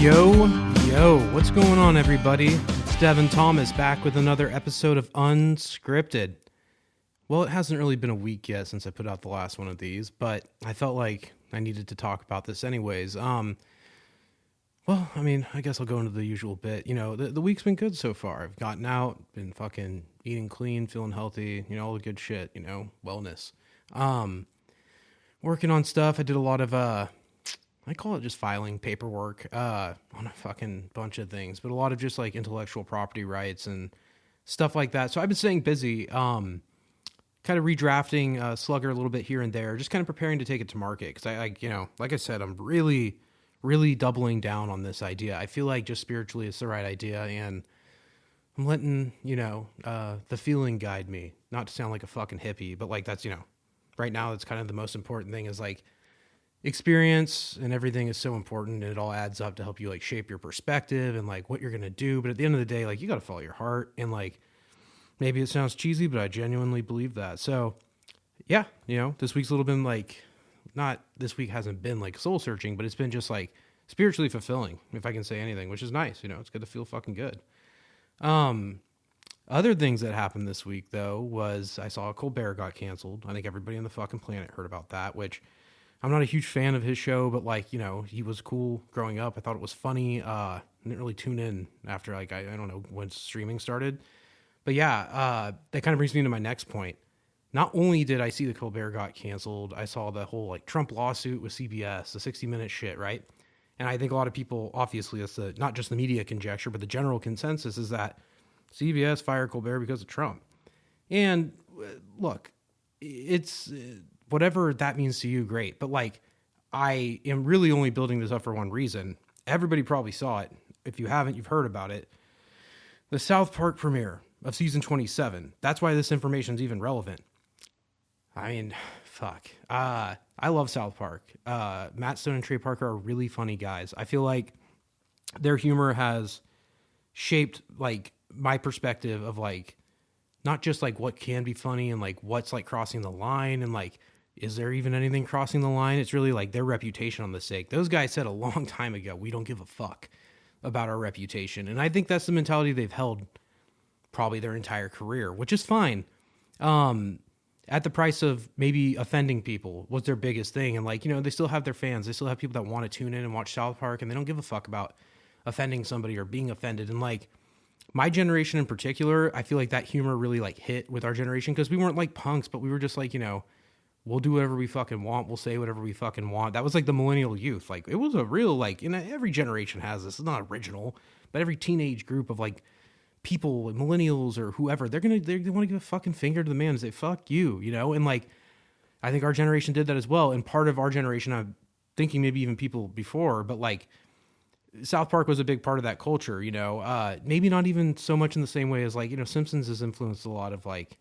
Yo, what's going on, everybody? It's Devin Thomas back with another episode of Unscripted. Well, it hasn't really been a week yet since I put out the last one of these, but I felt like I needed to talk about this anyways. Well, I mean, I guess I'll go into the usual bit. You know, the week's been good so far. I've gotten out, been fucking eating clean, feeling healthy, you know, all the good shit, you know, wellness. Working on stuff. I did a lot of, I call it just filing paperwork on a fucking bunch of things, but a lot of just like intellectual property rights and stuff like that. So I've been staying busy, kind of redrafting Slugger a little bit here and there, just kind of preparing to take it to market. Because I, you know, like I said, I'm really doubling down on this idea. I feel like just spiritually it's the right idea, and I'm letting, you know, the feeling guide me. Not to sound like a fucking hippie, but like that's, you know, right now that's kind of the most important thing is like, experience and everything is so important, and it all adds up to help you like shape your perspective and like what you're going to do. But at the end of the day, like you got to follow your heart, and like maybe it sounds cheesy, but I genuinely believe that. So yeah, you know, this week's a little been like, not this week hasn't been like soul searching, but it's been just like spiritually fulfilling, if I can say anything, which is nice. You know, it's good to feel fucking good. Other things that happened this week though was I saw Colbert got canceled. I think everybody on the fucking planet heard about that, which I'm not a huge fan of his show, but like, you know, he was cool growing up. I thought it was funny. I didn't really tune in after like, I don't know when streaming started, but yeah, that kind of brings me to my next point. Not only did I see the Colbert got canceled, I saw the whole like Trump lawsuit with CBS, the 60-minute shit, right? And I think a lot of people, obviously, that's not just the media conjecture, but the general consensus is that CBS fired Colbert because of Trump. And look, it's whatever that means to you, great. But like, I am really only building this up for one reason. Everybody probably saw it. If you haven't, you've heard about it. The South Park premiere of season 27. That's why this information is even relevant. I mean, fuck. I love South Park. Matt Stone and Trey Parker are really funny guys. I feel like their humor has shaped like my perspective of like, not just like what can be funny and like what's like crossing the line and like, is there even anything crossing the line? It's really like their reputation on the sake. Those guys said a long time ago, we don't give a fuck about our reputation. And I think that's the mentality they've held probably their entire career, which is fine. At the price of maybe offending people was their biggest thing. And like, you know, they still have their fans. They still have people that want to tune in and watch South Park, and they don't give a fuck about offending somebody or being offended. And like my generation in particular, I feel like that humor really like hit with our generation because we weren't like punks, but we were just like, you know, we'll do whatever we fucking want. We'll say whatever we fucking want. That was like the millennial youth. Like it was a real, like, you know, every generation has this. It's not original, but every teenage group of like people, millennials or whoever, they want to give a fucking finger to the man and say, fuck you, you know? And like, I think our generation did that as well. And part of our generation, I'm thinking maybe even people before, but like South Park was a big part of that culture, you know, maybe not even so much in the same way as like, you know, Simpsons has influenced a lot of like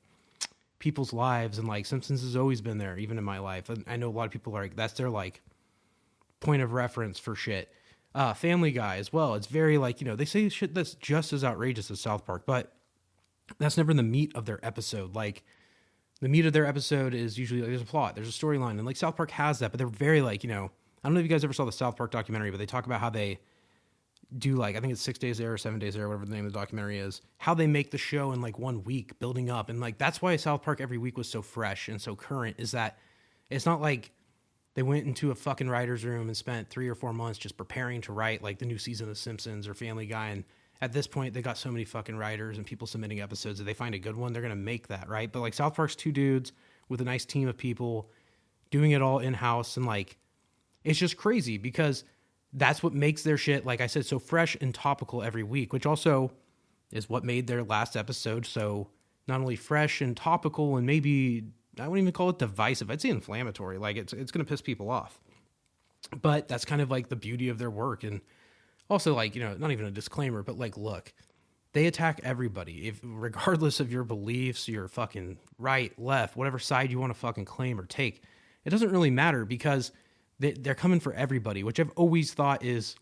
people's lives, and like Simpsons has always been there, even in my life. And I know a lot of people are like, that's their like point of reference for shit. Family Guy as well. It's very like, you know, they say shit that's just as outrageous as South Park, but that's never the meat of their episode. Like the meat of their episode is usually like, there's a plot, there's a storyline, and like South Park has that, but they're very like, you know, I don't know if you guys ever saw the South Park documentary, but they talk about how they do like, I think it's 6 days there or 7 days there, whatever the name of the documentary is, how they make the show in like 1 week building up. And like, that's why South Park every week was so fresh and so current, is that it's not like they went into a fucking writer's room and spent 3 or 4 months just preparing to write like the new season of The Simpsons or Family Guy. And at this point, they got so many fucking writers and people submitting episodes that they find a good one, they're going to make that, right? But like South Park's 2 dudes with a nice team of people doing it all in-house. And like, it's just crazy because that's what makes their shit, like I said, so fresh and topical every week, which also is what made their last episode so not only fresh and topical and maybe, I wouldn't even call it divisive, I'd say inflammatory. Like it's going to piss people off. But that's kind of like the beauty of their work. And also like, you know, not even a disclaimer, but like, look, they attack everybody. If regardless of your beliefs, your fucking right, left, whatever side you want to fucking claim or take, it doesn't really matter because they're coming for everybody, which I've always thought is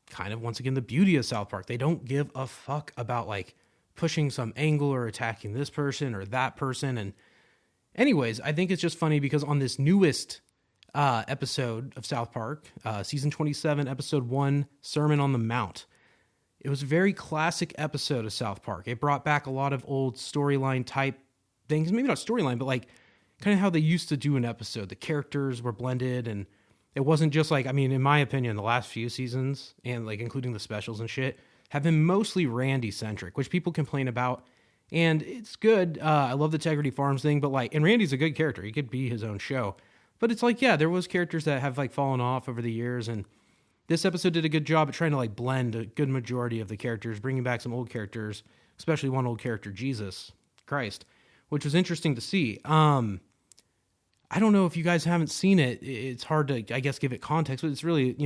kind of, once again, the beauty of South Park. They don't give a fuck about like pushing some angle or attacking this person or that person. And anyways, I think it's just funny because on this newest episode of South Park, season 27, episode 1, Sermon on the Mount. It was a very classic episode of South Park. It brought back a lot of old storyline type things, maybe not storyline, but like kind of how they used to do an episode. The characters were blended, and it wasn't just like, I mean, in my opinion, the last few seasons, and like including the specials and shit, have been mostly Randy centric, which people complain about. And it's good. I love the Integrity Farms thing, but like, and Randy's a good character. He could be his own show. But it's like, yeah, there was characters that have like fallen off over the years, and this episode did a good job at trying to like blend a good majority of the characters, bringing back some old characters, especially one old character, Jesus Christ, which was interesting to see. I don't know if you guys haven't seen it. It's hard to, I guess, give it context, but it's really,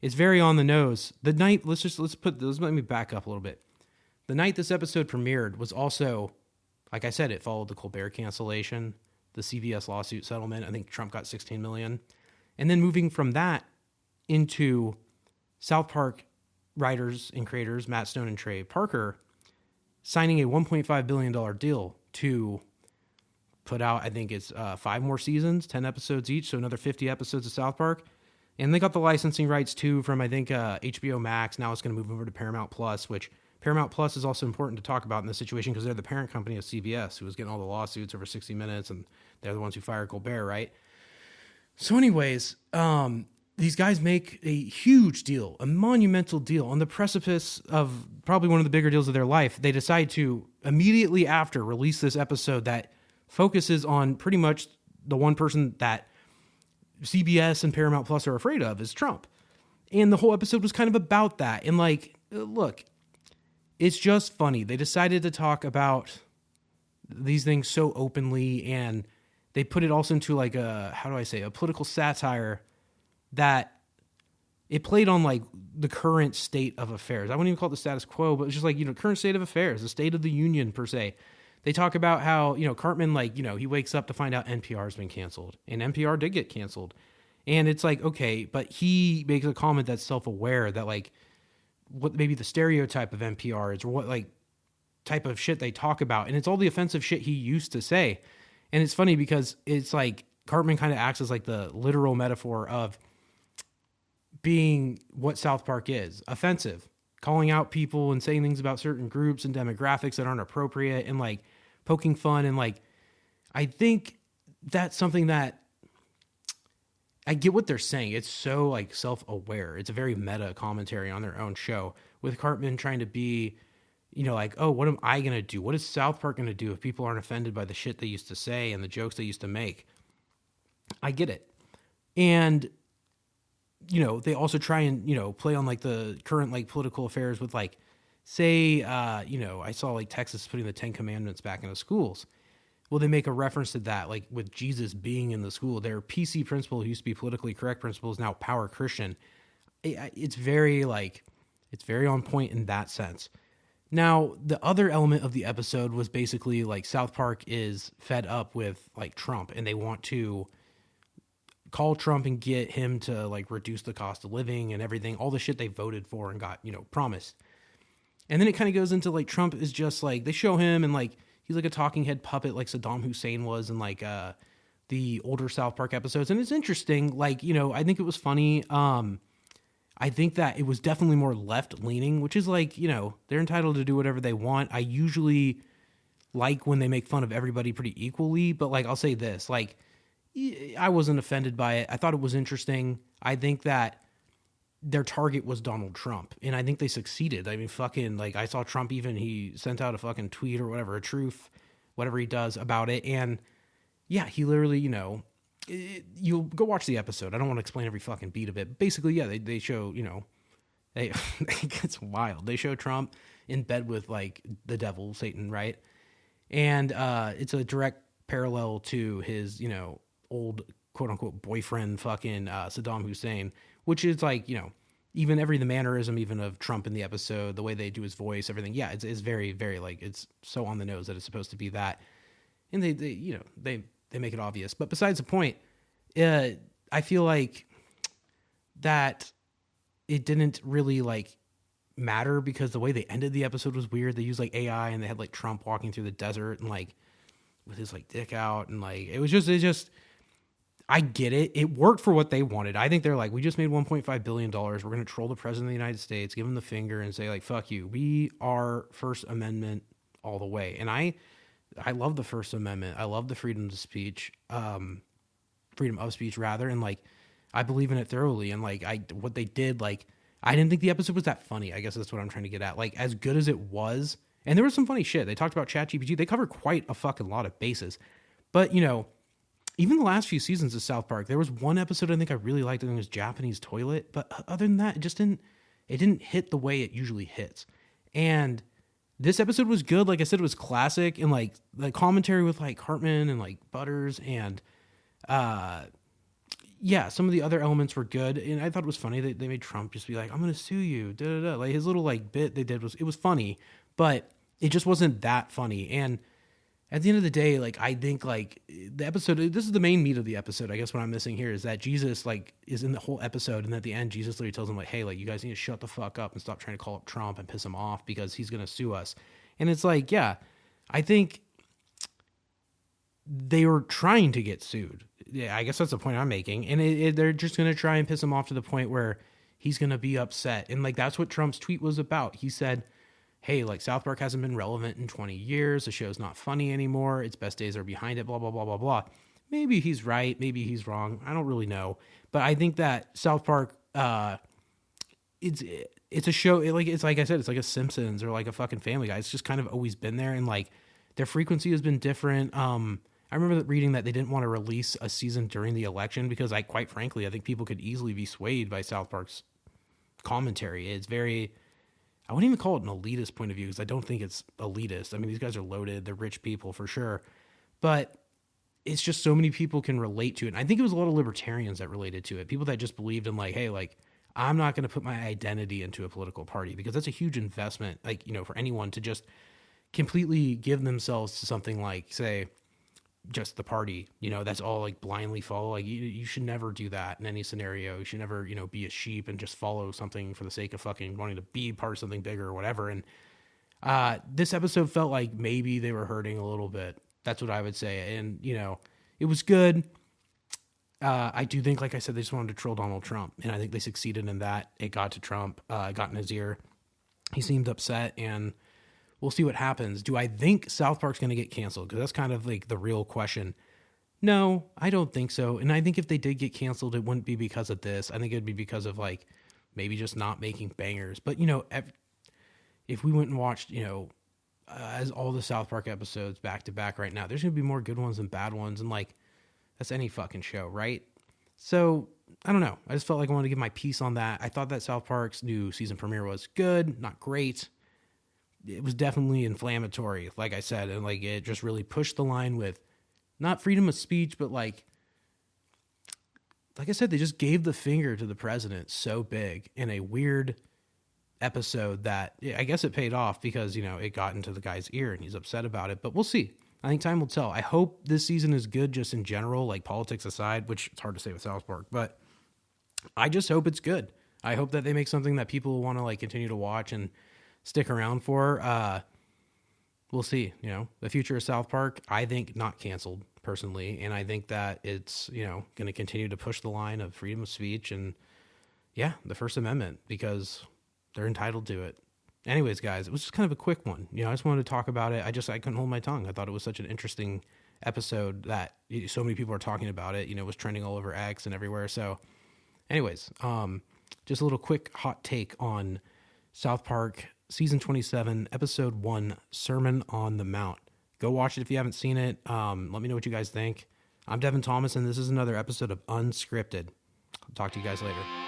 it's very on the nose. The night, let's let me back up a little bit. The night this episode premiered was also, like I said, it followed the Colbert cancellation, the CBS lawsuit settlement. I think Trump got $16 million. And then moving from that into South Park writers and creators, Matt Stone and Trey Parker, signing a $1.5 billion deal to put out, I think it's 5 more seasons, 10 episodes each, so another 50 episodes of South Park. And they got the licensing rights too from, I think, HBO Max. Now it's going to move over to Paramount Plus, which Paramount Plus is also important to talk about in this situation because they're the parent company of CBS, who was getting all the lawsuits over 60 Minutes, and they're the ones who fired Colbert, right? So anyways, these guys make a huge deal, a monumental deal, on the precipice of probably one of the bigger deals of their life. They decide to immediately after release this episode that focuses on pretty much the one person that CBS and Paramount Plus are afraid of, is Trump. And the whole episode was kind of about that. And like, look, it's just funny. They decided to talk about these things so openly, and they put it also into like a political satire that it played on like the current state of affairs. I wouldn't even call it the status quo, but it's just like, current state of affairs, the state of the union per se. They talk about how, Cartman, like, he wakes up to find out NPR has been canceled, and NPR did get canceled. And it's like, okay, but he makes a comment that's self-aware that like what maybe the stereotype of NPR is, or what like type of shit they talk about. And it's all the offensive shit he used to say. And it's funny because it's like Cartman kind of acts as like the literal metaphor of being what South Park is, offensive, calling out people and saying things about certain groups and demographics that aren't appropriate, and like poking fun. And like, I think that's something that I get what they're saying. It's so like self-aware. It's a very meta commentary on their own show, with Cartman trying to be, like, oh, what am I going to do? What is South Park going to do if people aren't offended by the shit they used to say and the jokes they used to make? I get it. And, they also try and, play on like the current like political affairs with like, say, I saw like Texas putting the 10 Commandments back into schools. Well, they make a reference to that, like with Jesus being in the school. Their PC principal, who used to be politically correct principal, is now power Christian. It's very on point in that sense. Now, the other element of the episode was basically like South Park is fed up with like Trump, and they want to call Trump and get him to like reduce the cost of living and everything, all the shit they voted for and got, promised. And then it kind of goes into like Trump is just like, they show him and like, he's like a talking head puppet like Saddam Hussein was in like the older South Park episodes. And it's interesting. Like, I think it was funny. I think that it was definitely more left leaning, which is like, they're entitled to do whatever they want. I usually like when they make fun of everybody pretty equally, but like, I'll say this, like, I wasn't offended by it. I thought it was interesting. I think that their target was Donald Trump, and I think they succeeded. I mean, fucking, like, I saw Trump even, he sent out a fucking tweet or whatever, a truth, whatever he does about it. And yeah, he literally, you'll go watch the episode. I don't want to explain every fucking beat of it. Basically, yeah, they show, it gets wild. They show Trump in bed with like the devil, Satan, right? And it's a direct parallel to his, old quote unquote boyfriend, fucking Saddam Hussein, which is like, even the mannerism even of Trump in the episode, the way they do his voice, everything. Yeah, it's very, very like, it's so on the nose that it's supposed to be that. And they make it obvious. But besides the point, I feel like that it didn't really like matter because the way they ended the episode was weird. They used like AI, and they had like Trump walking through the desert and like with his like dick out, and like it was just I get it. It worked for what they wanted. I think they're like, we just made $1.5 billion. We're going to troll the president of the United States, give him the finger and say like, fuck you. We are First Amendment all the way. And I love the First Amendment. I love the freedom of speech rather. And like, I believe in it thoroughly. And like, what they did, like, I didn't think the episode was that funny. I guess that's what I'm trying to get at. Like, as good as it was, and there was some funny shit. They talked about ChatGPT. They covered quite a fucking lot of bases. But, you know, even the last few seasons of South Park, there was one episode I think I really liked. I think it was Japanese Toilet. But other than that, it didn't hit the way it usually hits. And this episode was good. Like I said, it was classic. And like the commentary with like Cartman and like Butters and yeah, some of the other elements were good. And I thought it was funny that they made Trump just be like, I'm going to sue you. Da, da, da. Like his little like bit they did it was funny, but it just wasn't that funny. And at the end of the day, like, I think, like, the episode, this is the main meat of the episode. I guess what I'm missing here is that Jesus, like, is in the whole episode, and at the end, Jesus literally tells him, like, hey, like, you guys need to shut the fuck up and stop trying to call up Trump and piss him off because he's going to sue us. And it's like, yeah, I think they were trying to get sued. Yeah, I guess that's the point I'm making. And they're just going to try and piss him off to the point where he's going to be upset. And, like, that's what Trump's tweet was about. He said, hey, like, South Park hasn't been relevant in 20 years. The show's not funny anymore. Its best days are behind it, blah, blah, blah, blah, blah. Maybe he's right. Maybe he's wrong. I don't really know. But I think that South Park, it's a show, it's like I said, it's like a Simpsons or like a fucking Family Guy. It's just kind of always been there. And, like, their frequency has been different. I remember reading that they didn't want to release a season during the election because, quite frankly, I think people could easily be swayed by South Park's commentary. It's very... I wouldn't even call it an elitist point of view because I don't think it's elitist. I mean, these guys are loaded. They're rich people for sure. But it's just so many people can relate to it. And I think it was a lot of libertarians that related to it. People that just believed in like, hey, like, I'm not going to put my identity into a political party because that's a huge investment, like, you know, for anyone to just completely give themselves to something like, say, just the party, you know, that's all like blindly follow. Like you should never do that in any scenario. You should never, you know, be a sheep and just follow something for the sake of fucking wanting to be part of something bigger or whatever. And this episode felt like maybe they were hurting a little bit. That's what I would say. And, you know, it was good. I do think, like I said, they just wanted to troll Donald Trump. And I think they succeeded in that. It got to Trump, got in his ear. He seemed upset and we'll see what happens. Do I think South Park's going to get canceled? Because that's kind of like the real question. No, I don't think so. And I think if they did get canceled, it wouldn't be because of this. I think it'd be because of like maybe just not making bangers. But, you know, if we went and watched, you know, as all the South Park episodes back to back right now, there's going to be more good ones than bad ones. And like, that's any fucking show, right? So I don't know. I just felt like I wanted to give my piece on that. I thought that South Park's new season premiere was good, not great. It was definitely inflammatory, like I said, and like it just really pushed the line with not freedom of speech, but like I said, they just gave the finger to the president so big in a weird episode that I guess it paid off because, you know, it got into the guy's ear and he's upset about it, but we'll see. I think time will tell. I hope this season is good just in general, like politics aside, which it's hard to say with South Park, but I just hope it's good. I hope that they make something that people want to like continue to watch and stick around for. We'll see. You know, the future of South Park, I think not canceled personally. And I think that it's, you know, going to continue to push the line of freedom of speech and yeah, the First Amendment because they're entitled to it. Anyways, guys, it was just kind of a quick one. You know, I just wanted to talk about it. I couldn't hold my tongue. I thought it was such an interesting episode that so many people are talking about it. You know, it was trending all over X and everywhere. So anyways, just a little quick hot take on South Park Season 27, Episode 1, Sermon on the Mount. Go watch it if you haven't seen it. Let me know what you guys think. I'm Devin Thomas, and this is another episode of Unscripted. I'll talk to you guys later.